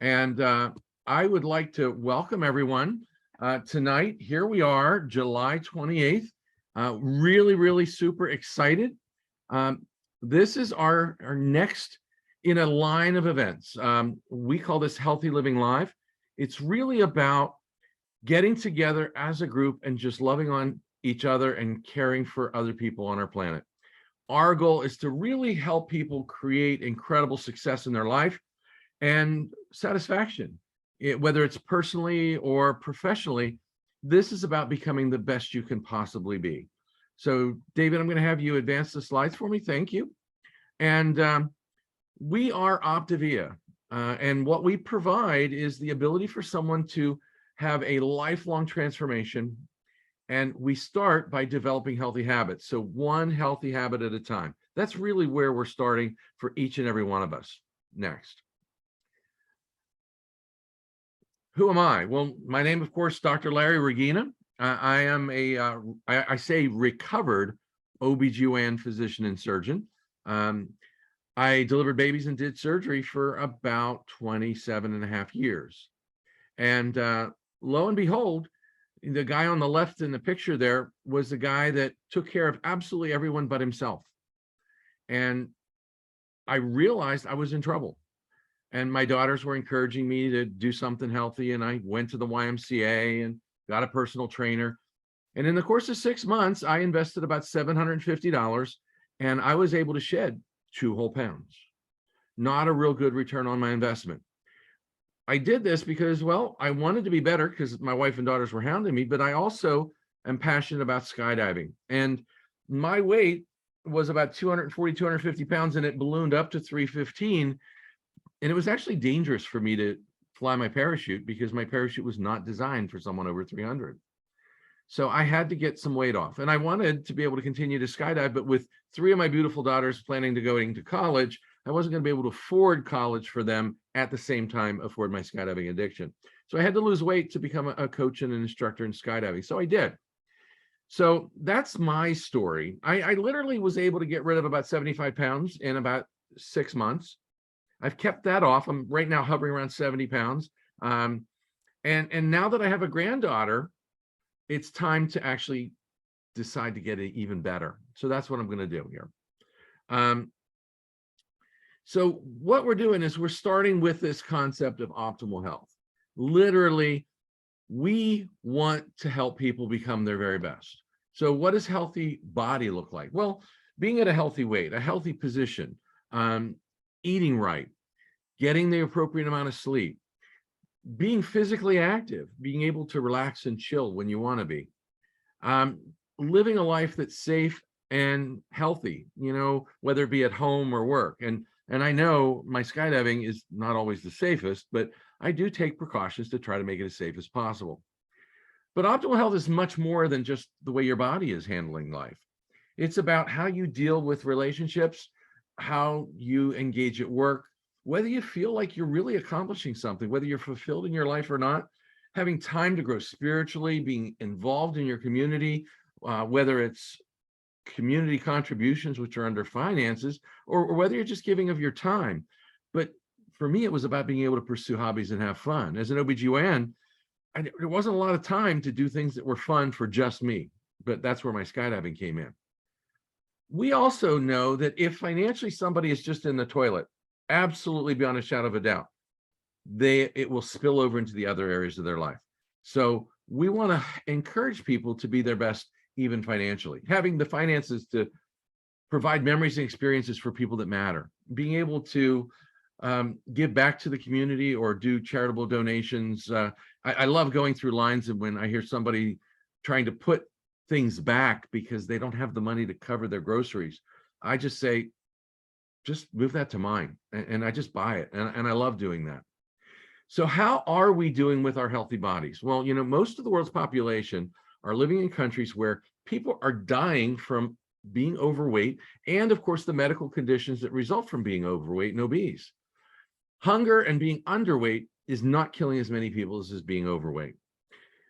And I would like to welcome everyone tonight. Here we are, July 28th. Really super excited. This is our next in a line of events. We call this Healthy Living Live. It's really about getting together as a group and just loving on each other and caring for other people on our planet. Our goal is to really help people create incredible success in their life and satisfaction, whether it's personally or professionally. This is about becoming the best you can possibly be. So, David, I'm going to have you advance the slides for me. Thank you. And we are Optavia, and what we provide is the ability for someone to have a lifelong transformation. And we start by developing healthy habits. So one healthy habit at a time. That's really where we're starting for each and every one of us. Next. Who am I? Well, my name, of course, Dr. Larry Regina. I am I say recovered OBGYN physician and surgeon. I delivered babies and did surgery for about 27 and a half years. And lo and behold, the guy on the left in the picture there was the guy that took care of absolutely everyone but himself. And I realized I was in trouble. And my daughters were encouraging me to do something healthy. And I went to the YMCA and got a personal trainer. And in the course of 6 months, I invested about $750 and I was able to shed 2 whole pounds. Not a real good return on my investment. I did this because, well, I wanted to be better because my wife and daughters were hounding me, but I also am passionate about skydiving. And my weight was about 240, 250 pounds, and it ballooned up to 315. And it was actually dangerous for me to fly my parachute because my parachute was not designed for someone over 300. So I had to get some weight off. And I wanted to be able to continue to skydive, but with 3 of my beautiful daughters planning to go into college, I wasn't going to be able to afford college for them at the same time afford my skydiving addiction. So I had to lose weight to become a coach and an instructor in skydiving. So I did. So that's my story. I literally was able to get rid of about 75 pounds in about 6 months. I've kept that off. I'm right now hovering around 70 pounds. And now that I have a granddaughter, it's time to actually decide to get it even better. So that's what I'm going to do here. So what we're doing is we're starting with this concept of optimal health. Literally, we want to help people become their very best. So what does healthy body look like? Well, being at a healthy weight, a healthy position, eating right, getting the appropriate amount of sleep, being physically active, being able to relax and chill when you want to be, living a life that's safe and healthy, whether it be at home or work. And I know my skydiving is not always the safest, but I do take precautions to try to make it as safe as possible. But optimal health is much more than just the way your body is handling life. It's about how you deal with relationships, how you engage at work, whether you feel like you're really accomplishing something, whether you're fulfilled in your life or not, having time to grow spiritually, being involved in your community, whether it's community contributions, which are under finances, or whether you're just giving of your time. But for me, it was about being able to pursue hobbies and have fun. As an OBGYN, there wasn't a lot of time to do things that were fun for just me, but that's where my skydiving came in. We also know that if financially somebody is just in the toilet, absolutely beyond a shadow of a doubt, it will spill over into the other areas of their life. So we want to encourage people to be their best, even financially, having the finances to provide memories and experiences for people that matter, being able to give back to the community or do charitable donations. I love going through lines and when I hear somebody trying to put things back because they don't have the money to cover their groceries, I just say, just move that to mine, and I just buy it, and I love doing that. So how are we doing with our healthy bodies? Well, most of the world's population are living in countries where people are dying from being overweight and, of course, the medical conditions that result from being overweight and obese. Hunger and being underweight is not killing as many people as being overweight.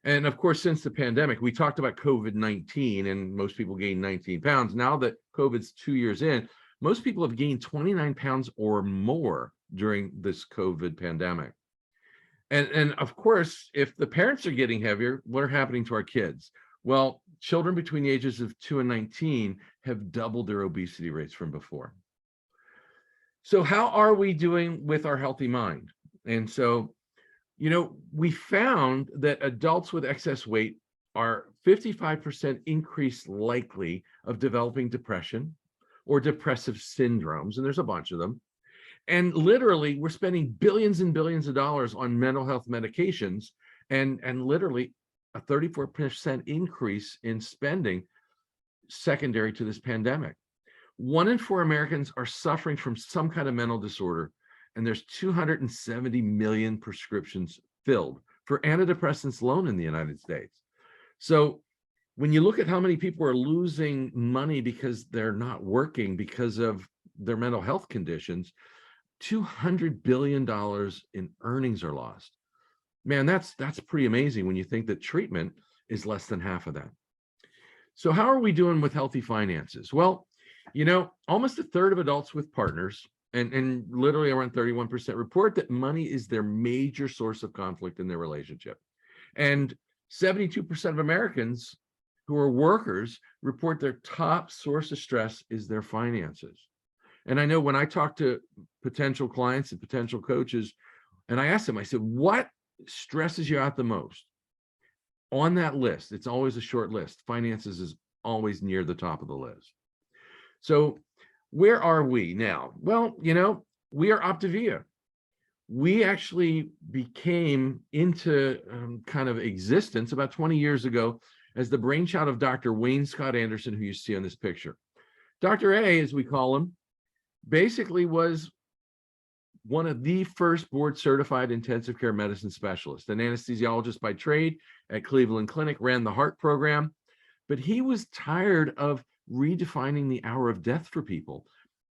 And of course, since the pandemic, we talked about COVID-19 and most people gained 19 pounds. Now that COVID's 2 years in, most people have gained 29 pounds or more during this COVID pandemic. And of course, if the parents are getting heavier, what are happening to our kids? Well, children between the ages of 2 and 19 have doubled their obesity rates from before. So how are we doing with our healthy mind? And so, we found that adults with excess weight are 55% increased likely of developing depression or depressive syndromes, and there's a bunch of them. And literally, we're spending billions and billions of dollars on mental health medications, and literally a 34% increase in spending secondary to this pandemic. 1 in 4 Americans are suffering from some kind of mental disorder, and there's 270 million prescriptions filled for antidepressants alone in the United States. So when you look at how many people are losing money because they're not working because of their mental health conditions, $200 billion in earnings are lost. Man, that's pretty amazing when you think that treatment is less than half of that. So how are we doing with healthy finances? Well, almost a third of adults with partners and literally around 31% report that money is their major source of conflict in their relationship. And 72% of Americans who are workers report their top source of stress is their finances. And I know when I talk to potential clients and potential coaches, and I ask them, I said, what stresses you out the most? On that list, it's always a short list. Finances is always near the top of the list. So where are we now? Well, we are Optavia. We actually became into kind of existence about 20 years ago as the brainchild of Dr. Wayne Scott Anderson, who you see on this picture. Dr. A, as we call him, basically was one of the first board certified intensive care medicine specialists, an anesthesiologist by trade at Cleveland Clinic, ran the heart program, but he was tired of redefining the hour of death for people.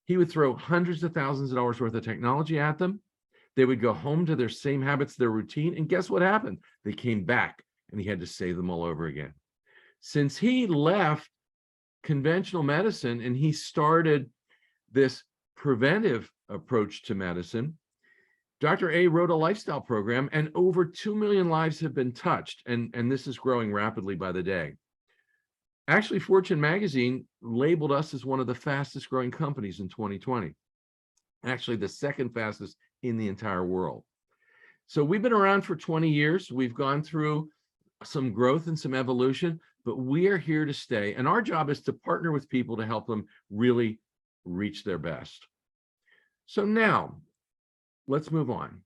He would throw hundreds of thousands of dollars worth of technology at them. They would go home to their same habits, their routine, and guess what happened? They came back and he had to save them all over again. Since he left conventional medicine and he started this preventive approach to medicine, Dr. A wrote a lifestyle program and over 2 million lives have been touched. And this is growing rapidly by the day. Actually, Fortune magazine labeled us as one of the fastest growing companies in 2020. Actually, the second fastest in the entire world. So we've been around for 20 years. We've gone through some growth and some evolution, but we are here to stay. And our job is to partner with people to help them really reach their best. So now let's move on.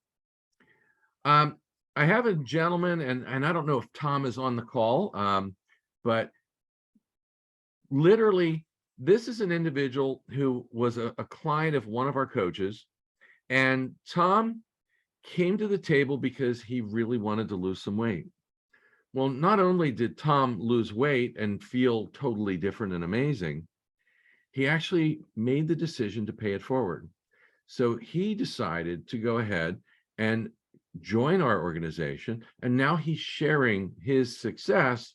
I have a gentleman, and I don't know if Tom is on the call, but literally, this is an individual who was a client of one of our coaches, and Tom came to the table because he really wanted to lose some weight. Well, not only did Tom lose weight and feel totally different and amazing, he actually made the decision to pay it forward. So he decided to go ahead and join our organization, and now he's sharing his success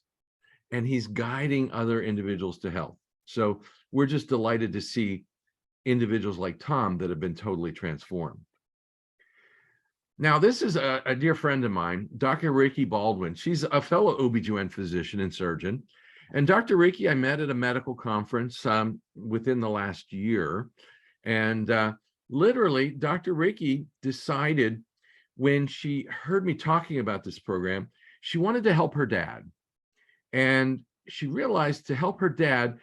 and he's guiding other individuals to health. So we're just delighted to see individuals like Tom that have been totally transformed. Now, this is a dear friend of mine, Dr. Ricky Baldwin. She's a fellow OBGYN physician and surgeon. And Dr. Ricky, I met at a medical conference within the last year. And literally, Dr. Ricky decided when she heard me talking about this program, she wanted to help her dad. And she realized to help her dad,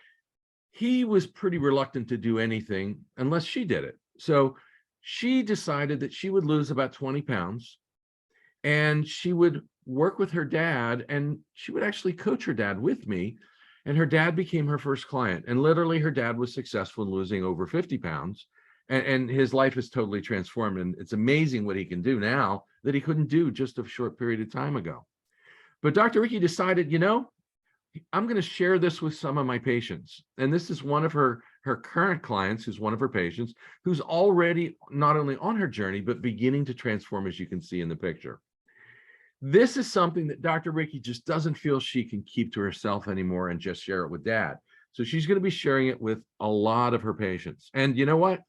he was pretty reluctant to do anything unless she did it. So she decided that she would lose about 20 pounds and she would work with her dad, and she would actually coach her dad with me. And her dad became her first client. And literally her dad was successful in losing over 50 pounds. And his life is totally transformed. And it's amazing what he can do now that he couldn't do just a short period of time ago. But Dr. Ricky decided, I'm going to share this with some of my patients. And this is one of her current clients, who's one of her patients, who's already not only on her journey, but beginning to transform, as you can see in the picture. This is something that Dr. Ricky just doesn't feel she can keep to herself anymore and just share it with dad. So she's going to be sharing it with a lot of her patients. And you know what?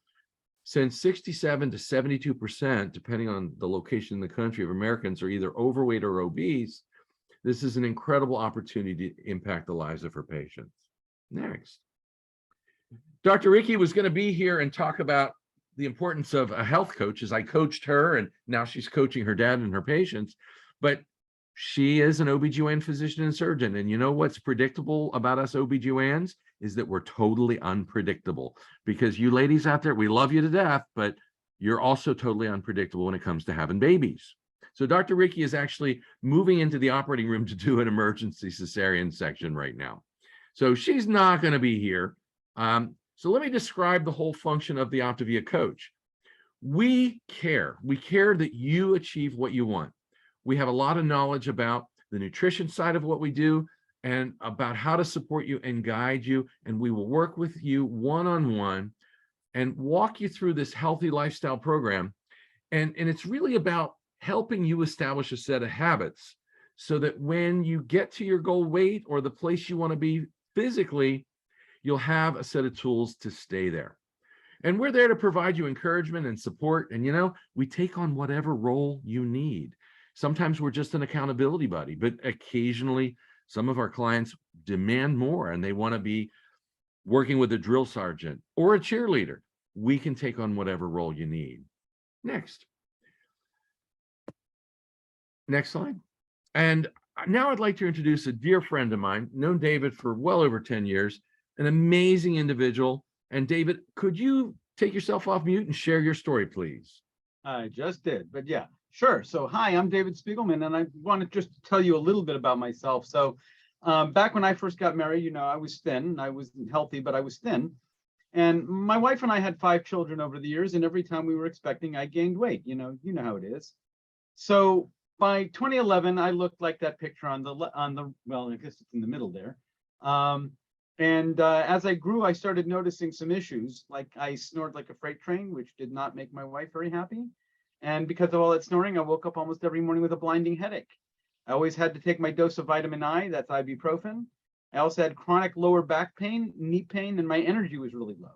since 67 to 72%, depending on the location in the country, of Americans are either overweight or obese, this is an incredible opportunity to impact the lives of her patients. Next. Dr. Ricky was going to be here and talk about the importance of a health coach, as I coached her, and now she's coaching her dad and her patients. But she is an OBGYN physician and surgeon. And you know what's predictable about us OBGYNs is that we're totally unpredictable, because you ladies out there, we love you to death, but you're also totally unpredictable when it comes to having babies. So Dr. Ricky is actually moving into the operating room to do an emergency cesarean section right now. So she's not going to be here. So let me describe the whole function of the Optavia coach. We care that you achieve what you want. We have a lot of knowledge about the nutrition side of what we do and about how to support you and guide you. And we will work with you one-on-one and walk you through this healthy lifestyle program. And it's really about helping you establish a set of habits so that when you get to your goal weight or the place you want to be physically, you'll have a set of tools to stay there. And we're there to provide you encouragement and support. And, you know, we take on whatever role you need. Sometimes we're just an accountability buddy, but occasionally some of our clients demand more and they want to be working with a drill sergeant or a cheerleader. We can take on whatever role you need. Next slide. And now I'd like to introduce a dear friend of mine, known David for well over 10 years, an amazing individual. And David, could you take yourself off mute and share your story, please? I just did, but yeah, sure. So hi, I'm David Spiegelman, and I want to just tell you a little bit about myself. So back when I first got married, you know, I was thin. I was healthy, but I was thin. And my wife and I had 5 children over the years, and every time we were expecting, I gained weight. You know how it is. So by 2011, I looked like that picture on the well, I guess it's in the middle there. As I grew, I started noticing some issues, like I snored like a freight train, which did not make my wife very happy. And because of all that snoring, I woke up almost every morning with a blinding headache. I always had to take my dose of vitamin I, that's ibuprofen. I also had chronic lower back pain, knee pain, and my energy was really low.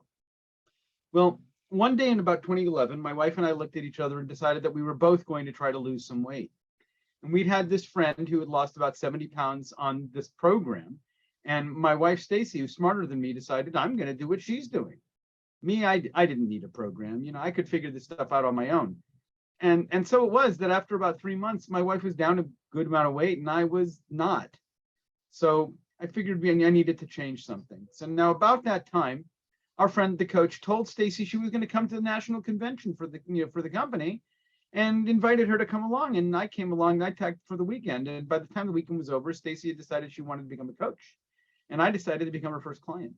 Well, one day in about 2011, my wife and I looked at each other and decided that we were both going to try to lose some weight. And we'd had this friend who had lost about 70 pounds on this program. And my wife, Stacy, who's smarter than me, decided I'm going to do what she's doing. Me, I didn't need a program. You know, I could figure this stuff out on my own. And so it was that after about 3 months, my wife was down a good amount of weight and I was not. So I figured I needed to change something. So now about that time, our friend, the coach, told Stacy she was going to come to the national convention for the company, and invited her to come along. And I came along and I tagged for the weekend. And by the time the weekend was over, Stacy had decided she wanted to become a coach. And I decided to become her first client.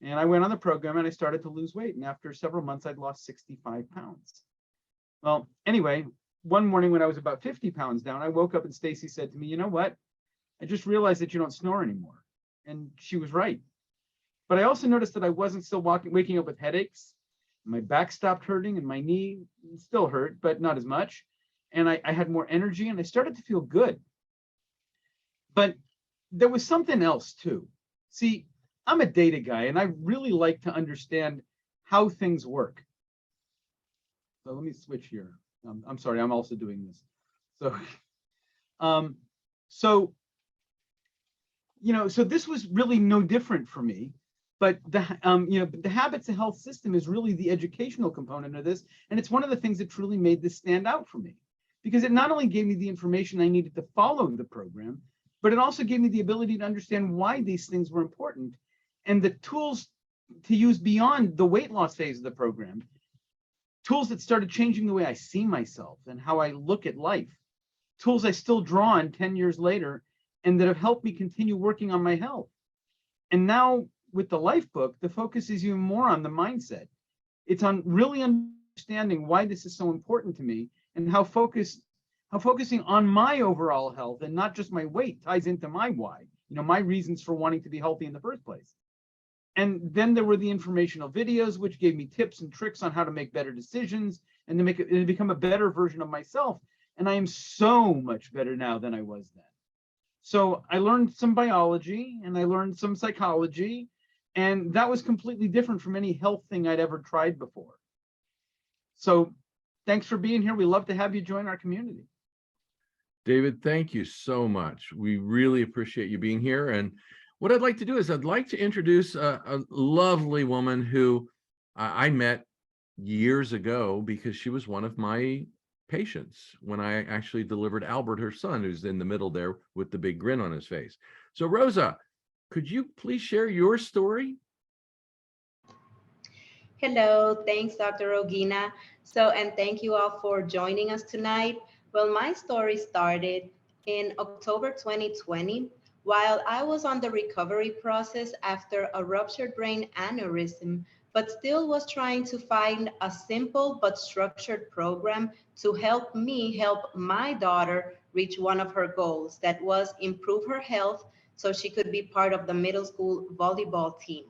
And I went on the program and I started to lose weight. And after several months, I'd lost 65 pounds. Well, anyway, one morning when I was about 50 pounds down, I woke up and Stacy said to me, you know what? I just realized that you don't snore anymore. And she was right. But I also noticed that I wasn't still waking up with headaches. My back stopped hurting and my knee still hurt, but not as much. And I had more energy and I started to feel good. But there was something else too. See, I'm a data guy and I really like to understand how things work. So let me switch here. I'm sorry, I'm also doing this. So, so this was really no different for me. But the habits of health system is really the educational component of this. And it's one of the things that truly made this stand out for me, because it not only gave me the information I needed to follow the program, but it also gave me the ability to understand why these things were important and the tools to use beyond the weight loss phase of the program, tools that started changing the way I see myself and how I look at life, tools I still draw on 10 years later, and that have helped me continue working on my health. And now, with the Life Book, the focus is even more on the mindset. It's on really understanding why this is so important to me and how focusing on my overall health and not just my weight ties into my why, my reasons for wanting to be healthy in the first place. And then there were the informational videos, which gave me tips and tricks on how to make better decisions and to become a better version of myself. And I am so much better now than I was then. So I learned some biology and I learned some psychology. And that was completely different from any health thing I'd ever tried before. So thanks for being here. We love to have you join our community. David, thank you so much. We really appreciate you being here. And what I'd like to do is I'd like to introduce a lovely woman who I met years ago because she was one of my patients when I actually delivered Albert, her son, who's in the middle there with the big grin on his face. So Rosa, could you please share your story? Hello, thanks, Dr. Rogina. And thank you all for joining us tonight. Well, my story started in October 2020 while I was on the recovery process after a ruptured brain aneurysm, but still was trying to find a simple but structured program to help me help my daughter reach one of her goals, that was improve her health so she could be part of the middle school volleyball team.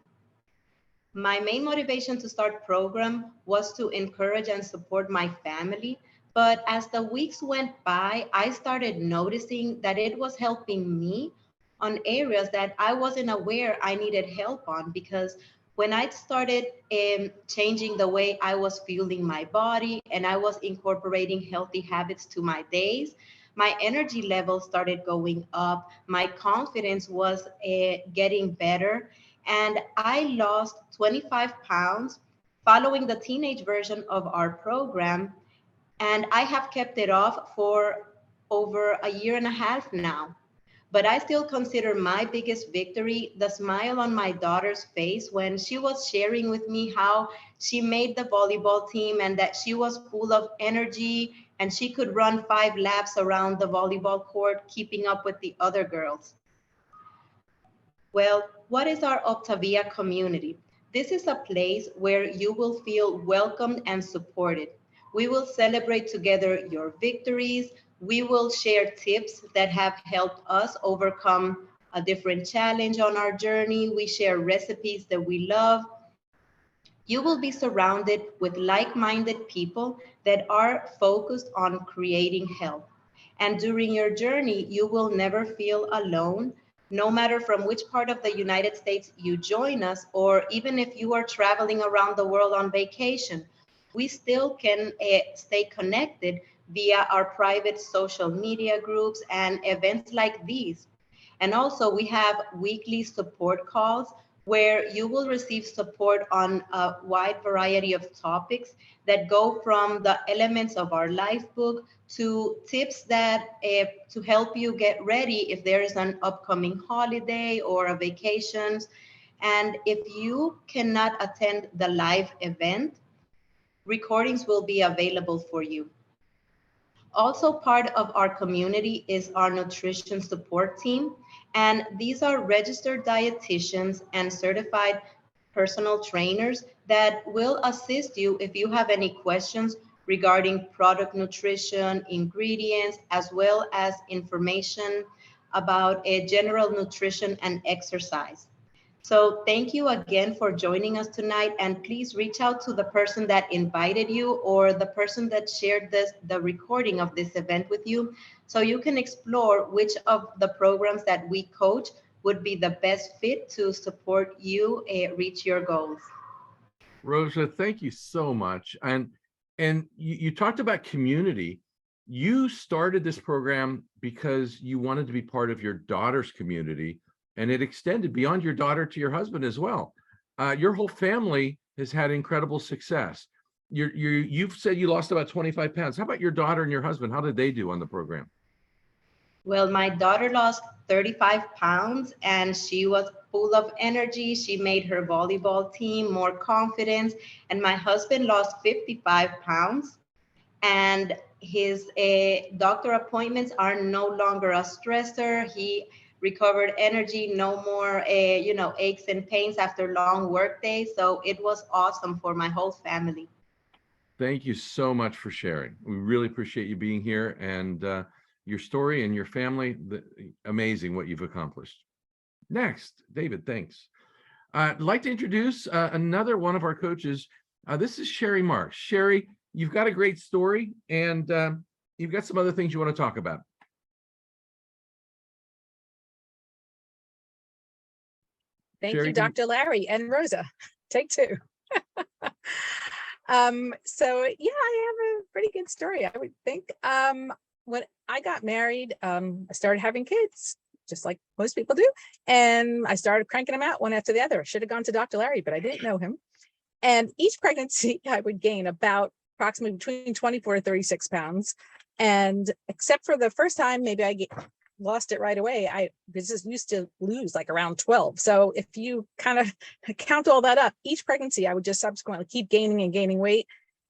My main motivation to start program was to encourage and support my family. But as the weeks went by, I started noticing that it was helping me on areas that I wasn't aware I needed help on, because when I started changing the way I was fueling my body and I was incorporating healthy habits to my days, my energy level started going up. My confidence was getting better, and I lost 25 pounds following the teenage version of our program. And I have kept it off for over a year and a half now. But I still consider my biggest victory the smile on my daughter's face when she was sharing with me how she made the volleyball team and that she was full of energy and she could run 5 laps around the volleyball court, keeping up with the other girls. Well, what is our Optavia community? This is a place where you will feel welcomed and supported. We will celebrate together your victories. We will share tips that have helped us overcome a different challenge on our journey. We share recipes that we love. You will be surrounded with like-minded people that are focused on creating health. And during your journey, you will never feel alone, no matter from which part of the United States you join us, or even if you are traveling around the world on vacation. We still can stay connected via our private social media groups and events like these. And also we have weekly support calls where you will receive support on a wide variety of topics that go from the elements of our life book to tips that to help you get ready if there is an upcoming holiday or a vacation. And if you cannot attend the live event, recordings will be available for you. Also part of our community is our nutrition support team. And these are registered dietitians and certified personal trainers that will assist you if you have any questions regarding product nutrition, ingredients, as well as information about a general nutrition and exercise. So thank you again for joining us tonight, and please reach out to the person that invited you or the person that shared the recording of this event with you, so you can explore which of the programs that we coach would be the best fit to support you reach your goals. Rosa, thank you so much. And you talked about community. You started this program because you wanted to be part of your daughter's community, and it extended beyond your daughter to your husband as well. Your whole family has had incredible success. You've said you lost about 25 pounds. How about your daughter and your husband? How did they do on the program? Well, my daughter lost 35 pounds and she was full of energy. She made her volleyball team more confidence. And my husband lost 55 pounds and his doctor appointments are no longer a stressor. He recovered energy, no more aches and pains after long work days. So it was awesome for my whole family. Thank you so much for sharing. We really appreciate you being here, and your story and your family. Amazing what you've accomplished. Next, David, thanks. I'd like to introduce another one of our coaches. This is Sherry Marks. Sherry, you've got a great story, and you've got some other things you want to talk about. Thank Sherry, you, Dr. Larry and Rosa. Take two. So yeah, I have a pretty good story, I would think. When I got married, I started having kids, just like most people do. And I started cranking them out one after the other. I should have gone to Dr. Larry, but I didn't know him. And each pregnancy, I would gain about approximately between 24 and 36 pounds. And except for the first time, maybe lost it right away. I just used to lose like around 12. So if you kind of count all that up, each pregnancy, I would just subsequently keep gaining and gaining weight.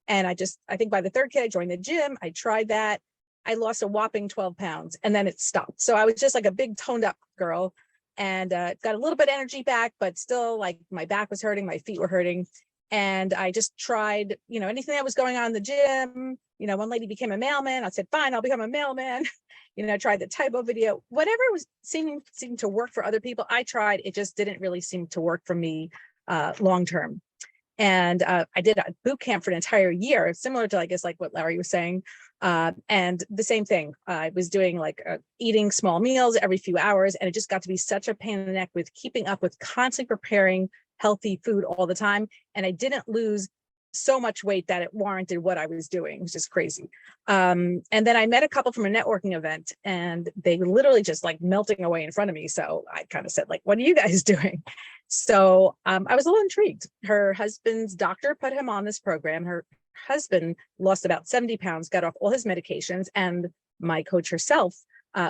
And I think by the third kid, I joined the gym. I tried that. I lost a whopping 12 pounds and then it stopped. So I was just like a big toned up girl and got a little bit of energy back, but still like my back was hurting, my feet were hurting. And I just tried, anything that was going on in the gym. One lady became a mailman. I said, fine, I'll become a mailman. I tried the typo video, whatever was seemed to work for other people. I tried, it just didn't really seem to work for me long-term. And I did a boot camp for an entire year, similar to, I guess, like what Larry was saying. And the same thing, I was doing like eating small meals every few hours. And it just got to be such a pain in the neck with keeping up with constantly preparing healthy food all the time. And I didn't lose so much weight that it warranted what I was doing. It was just crazy. And then I met a couple from a networking event and they were literally just like melting away in front of me. So I kind of said, like, what are you guys doing? So I was a little intrigued. Her husband's doctor put him on this program. Her husband lost about 70 pounds, got off all his medications, and my coach herself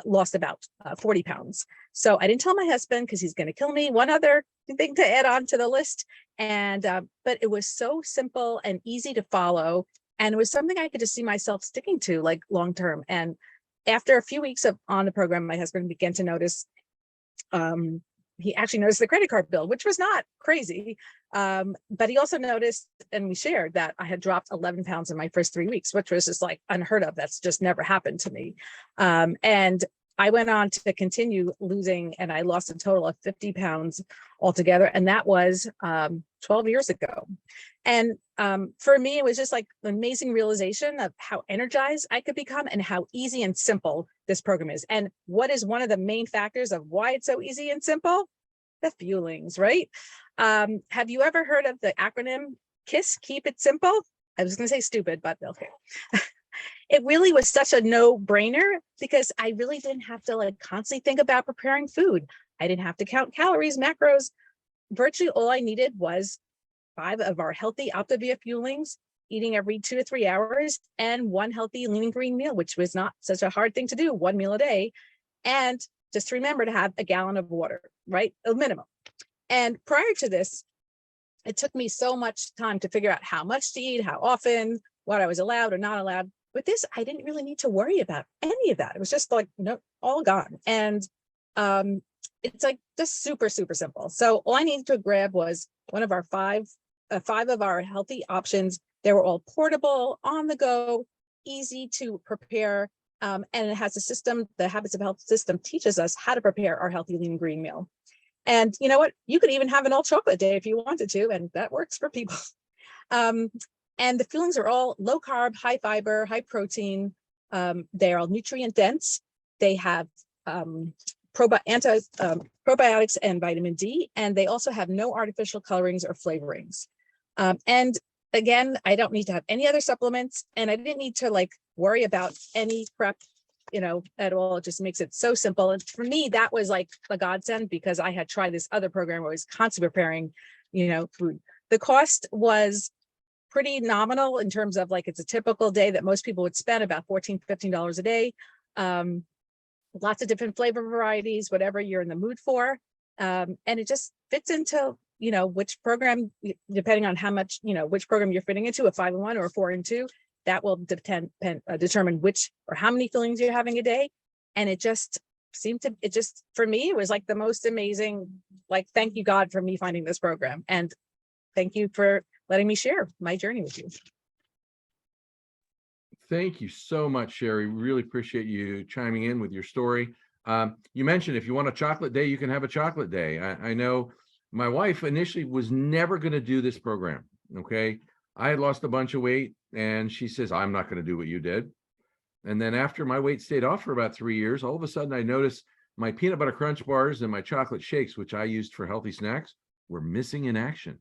lost about 40 pounds. So I didn't tell my husband because he's going to kill me. One other thing to add on to the list. And, but it was so simple and easy to follow. And it was something I could just see myself sticking to like long-term. And after a few weeks on the program, my husband began to notice, he actually noticed the credit card bill, which was not crazy. But he also noticed, and we shared, that I had dropped 11 pounds in my first 3 weeks, which was just like unheard of. That's just never happened to me. And I went on to continue losing, and I lost a total of 50 pounds altogether. And that was 12 years ago. And for me, it was just like an amazing realization of how energized I could become and how easy and simple this program is. And what is one of the main factors of why it's so easy and simple? The fuelings, right? Have you ever heard of the acronym KISS, keep it simple? I was going to say stupid, but okay. It really was such a no-brainer because I really didn't have to like constantly think about preparing food. I didn't have to count calories, macros. Virtually all I needed was 5 of our healthy Optavia fuelings, eating every 2 to 3 hours, and 1 healthy lean and green meal, which was not such a hard thing to do, 1 meal a day. And just remember to have a gallon of water, right? A minimum. And prior to this, it took me so much time to figure out how much to eat, how often, what I was allowed or not allowed. With this, I didn't really need to worry about any of that. It was just like, no, all gone. And it's like just super, super simple. So all I needed to grab was one of our 5 of our healthy options. They were all portable, on the go, easy to prepare. And it has a system, the Habits of Health system teaches us how to prepare our healthy lean green meal. And you know what? You could even have an all chocolate day if you wanted to, and that works for people. And the fuelings are all low carb, high fiber, high protein. They are all nutrient dense. They have probiotics and vitamin D, and they also have no artificial colorings or flavorings. And again, I don't need to have any other supplements, and I didn't need to like worry about any prep, at all. It just makes it so simple. And for me, that was like a godsend because I had tried this other program where I was constantly preparing, food. The cost was pretty nominal in terms of like, it's a typical day that most people would spend about $14, $15 a day. Lots of different flavor varieties, whatever you're in the mood for. And it just fits into, which program, depending on how much, which program you're fitting into, a 5-in-1 or a 4-in-2, that will determine which or how many fillings you're having a day. And it just seemed to, for me, it was like the most amazing, like, thank you God for me finding this program. And thank you for letting me share my journey with you. Thank you so much, Sherry. Really appreciate you chiming in with your story. You mentioned if you want a chocolate day, you can have a chocolate day. I know my wife initially was never going to do this program. Okay. I had lost a bunch of weight and she says, I'm not going to do what you did. And then after my weight stayed off for about 3 years, all of a sudden I noticed my peanut butter crunch bars and my chocolate shakes, which I used for healthy snacks, were missing in action.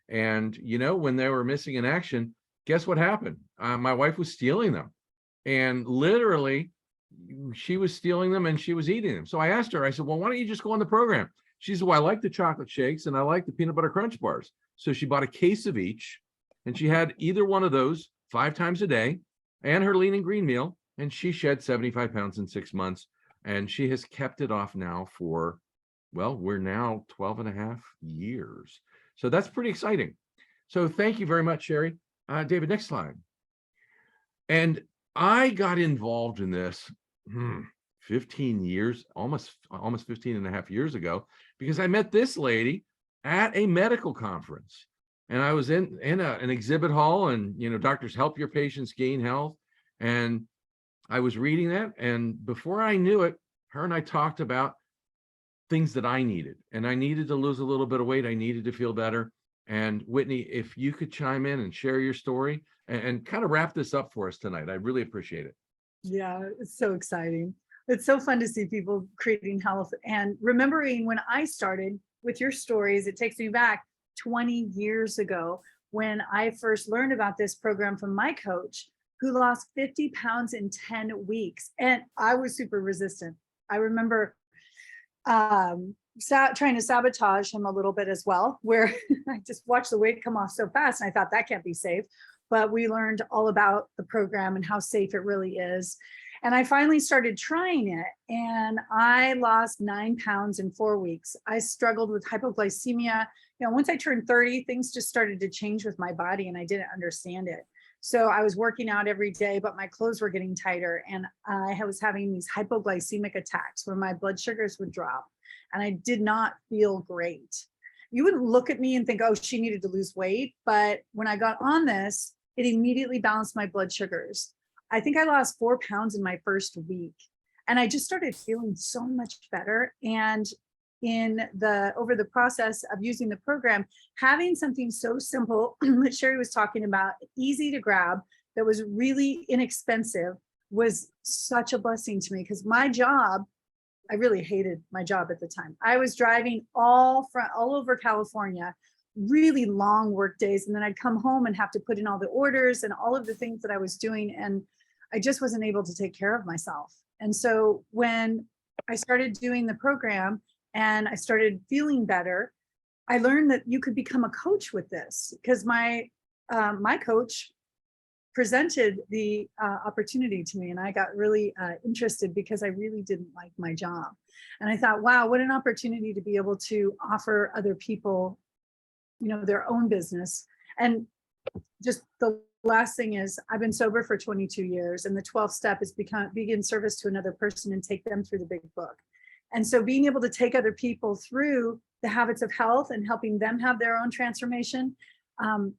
And, when they were missing in action, guess what happened? My wife was stealing them, and literally she was stealing them and she was eating them. So I asked her, I said, well, why don't you just go on the program? She said, well, I like the chocolate shakes and I like the peanut butter crunch bars. So she bought a case of each, and she had either one of those 5 times a day and her lean and green meal. And she shed 75 pounds in 6 months. And she has kept it off now for, well, we're now 12 and a half years. So that's pretty exciting. So thank you very much, Sherry. David, next slide. And I got involved in this 15 years, almost 15 and a half years ago, because I met this lady at a medical conference. And I was in an exhibit hall, and, you know, doctors help your patients gain health. And I was reading that. And before I knew it, her and I talked about things that I needed. And I needed to lose a little bit of weight. I needed to feel better. And Whitney, if you could chime in and share your story and kind of wrap this up for us tonight, I'd really appreciate it. Yeah, it's so exciting. It's so fun to see people creating health and remembering when I started with your stories. It takes me back 20 years ago when I first learned about this program from my coach, who lost 50 pounds in 10 weeks. And I was super resistant. I remember trying to sabotage him a little bit as well, where I just watched the weight come off so fast. And I thought that can't be safe. But we learned all about the program and how safe it really is. And I finally started trying it, and I lost 9 pounds in 4 weeks. I struggled with hypoglycemia. You know, once I turned 30, things just started to change with my body, and I didn't understand it. So I was working out every day, but my clothes were getting tighter, and I was having these hypoglycemic attacks where my blood sugars would drop, and I did not feel great. You wouldn't look at me and think, oh, she needed to lose weight. But when I got on this, it immediately balanced my blood sugars. I think I lost 4 pounds in my first week, and I just started feeling so much better. And over the process of using the program, having something so simple that Sherry was talking about, easy to grab, that was really inexpensive, was such a blessing to me, because my job, I really hated my job at the time. I was driving all over California, really long work days. And then I'd come home and have to put in all the orders and all of the things that I was doing. And I just wasn't able to take care of myself. And so when I started doing the program and I started feeling better, I learned that you could become a coach with this, because my coach presented the opportunity to me, and I got really interested because I really didn't like my job. And I thought, wow, what an opportunity to be able to offer other people, you know, their own business. And just the last thing is, I've been sober for 22 years, and the 12th step is begin service to another person and take them through the big book. And so being able to take other people through the habits of health and helping them have their own transformation,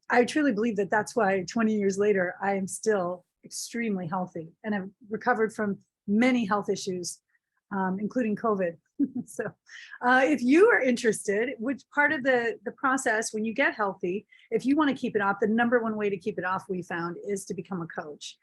I truly believe that that's why 20 years later, I am still extremely healthy and have recovered from many health issues, including COVID. So if you are interested, which part of the process when you get healthy, if you want to keep it off, the number one way to keep it off, we found, is to become a coach.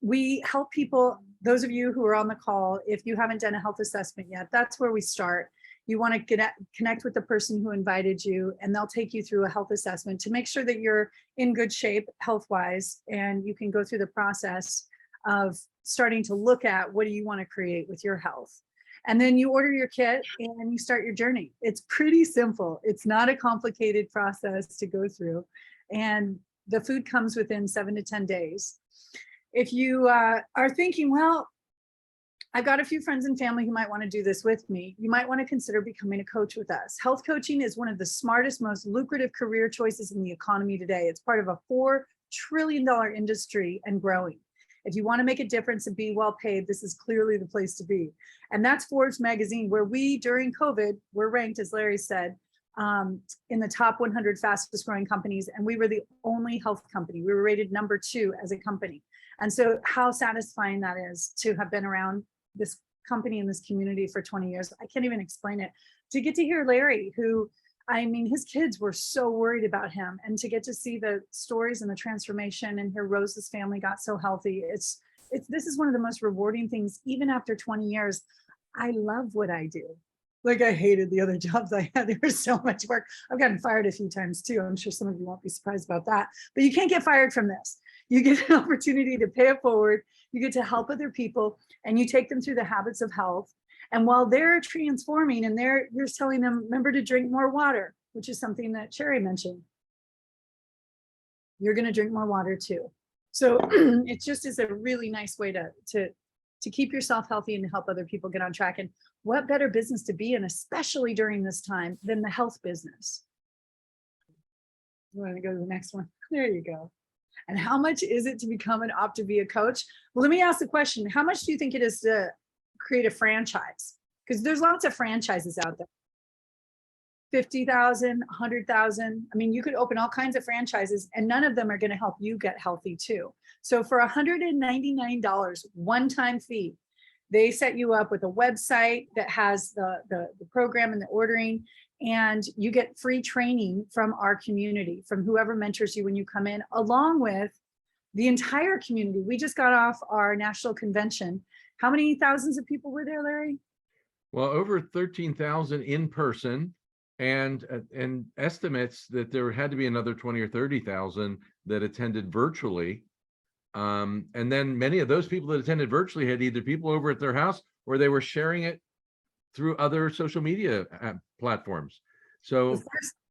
We help people, those of you who are on the call, if you haven't done a health assessment yet, that's where we start. You want to connect with the person who invited you, and they'll take you through a health assessment to make sure that you're in good shape health-wise, and you can go through the process of starting to look at what do you want to create with your health. And then you order your kit and you start your journey. It's pretty simple. It's not a complicated process to go through. And the food comes within 7 to 10 days. If you are thinking, well, I've got a few friends and family who might want to do this with me, you might want to consider becoming a coach with us. Health coaching is one of the smartest, most lucrative career choices in the economy today. It's part of a $4 trillion industry and growing. If you want to make a difference and be well paid, this is clearly the place to be. And that's Forbes magazine, where we, during COVID, were ranked, as Larry said, in the top 100 fastest growing companies. And we were the only health company. We were rated number 2 as a company. And so how satisfying that is to have been around this company in this community for 20 years. I can't even explain it. To get to hear Larry, who, I mean, his kids were so worried about him, and to get to see the stories and the transformation and hear Rose's family got so healthy. This is one of the most rewarding things, even after 20 years. I love what I do. Like, I hated the other jobs I had. There was so much work. I've gotten fired a few times too. I'm sure some of you won't be surprised about that, but you can't get fired from this. You get an opportunity to pay it forward. You get to help other people, and you take them through the habits of health. And while they're transforming, and you're telling them, remember to drink more water, which is something that Sherry mentioned. You're going to drink more water too. So it just is a really nice way to keep yourself healthy and help other people get on track. And what better business to be in, especially during this time, than the health business? You want to go to the next one? There you go. And how much is it to become an Optavia coach? Well, let me ask the question. How much do you think it is to create a franchise? Because there's lots of franchises out there. 50,000, 100,000. I mean, you could open all kinds of franchises and none of them are going to help you get healthy too. So for $199 one-time fee, they set you up with a website that has the program and the ordering, and you get free training from our community, from whoever mentors you when you come in, along with the entire community. We just got off our national convention. How many thousands of people were there, Larry? Well, over 13,000 in person, and estimates that there had to be another 20 or 30,000 that attended virtually. And then many of those people that attended virtually had either people over at their house or they were sharing it through other social media platforms. So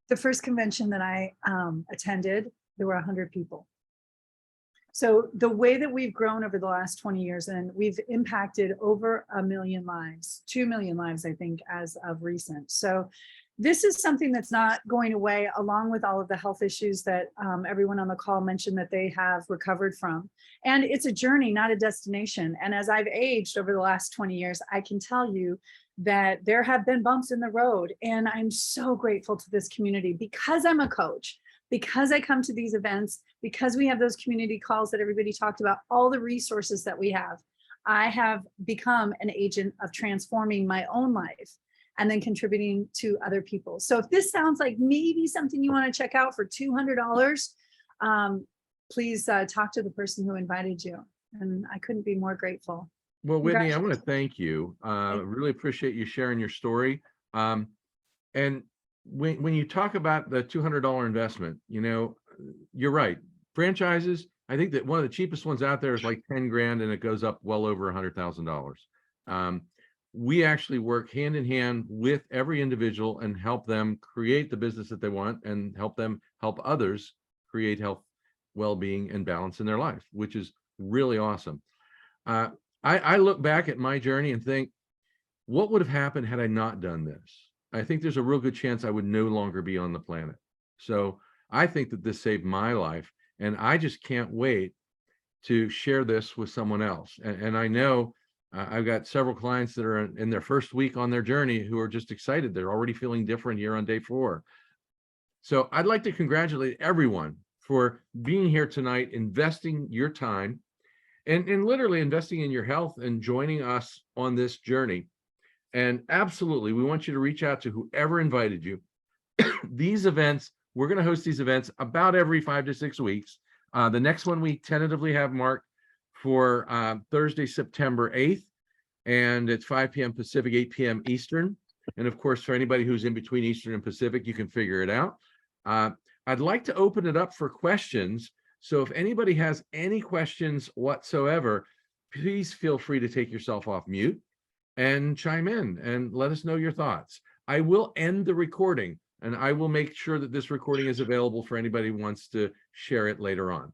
the first convention that I attended, there were 100 people. So the way that we've grown over the last 20 years, and we've impacted over 1 million lives, 2 million lives, I think, as of recent. So this is something that's not going away, along with all of the health issues that everyone on the call mentioned that they have recovered from. And it's a journey, not a destination. And as I've aged over the last 20 years, I can tell you that there have been bumps in the road. And I'm so grateful to this community because I'm a coach, because I come to these events, because we have those community calls that everybody talked about, all the resources that we have. I have become an agent of transforming my own life and then contributing to other people. So if this sounds like maybe something you want to check out for $200, please talk to the person who invited you. And I couldn't be more grateful. Well, Whitney, I want to thank you. Really appreciate you sharing your story. And when you talk about the $200 investment, you know, you're right. Franchises, I think that one of the cheapest ones out there is like 10 grand and it goes up well over $100,000. We actually work hand in hand with every individual and help them create the business that they want and help them help others create health, well-being, and balance in their life, which is really awesome. I look back at my journey and think, what would have happened had I not done this? I think there's a real good chance I would no longer be on the planet. So I think that this saved my life, and I just can't wait to share this with someone else. And I know I've got several clients that are in their first week on their journey who are just excited. They're already feeling different here on day 4. So I'd like to congratulate everyone for being here tonight, investing your time and literally investing in your health and joining us on this journey. And absolutely, we want you to reach out to whoever invited you. These events, we're going to host these events about every 5 to 6 weeks. The next one we tentatively have marked for Thursday, September 8th, and it's 5 p.m. Pacific, 8 p.m. Eastern. And of course, for anybody who's in between Eastern and Pacific, you can figure it out. I'd like to open it up for questions. So if anybody has any questions whatsoever, please feel free to take yourself off mute and chime in and let us know your thoughts. I will end the recording, and I will make sure that this recording is available for anybody who wants to share it later on.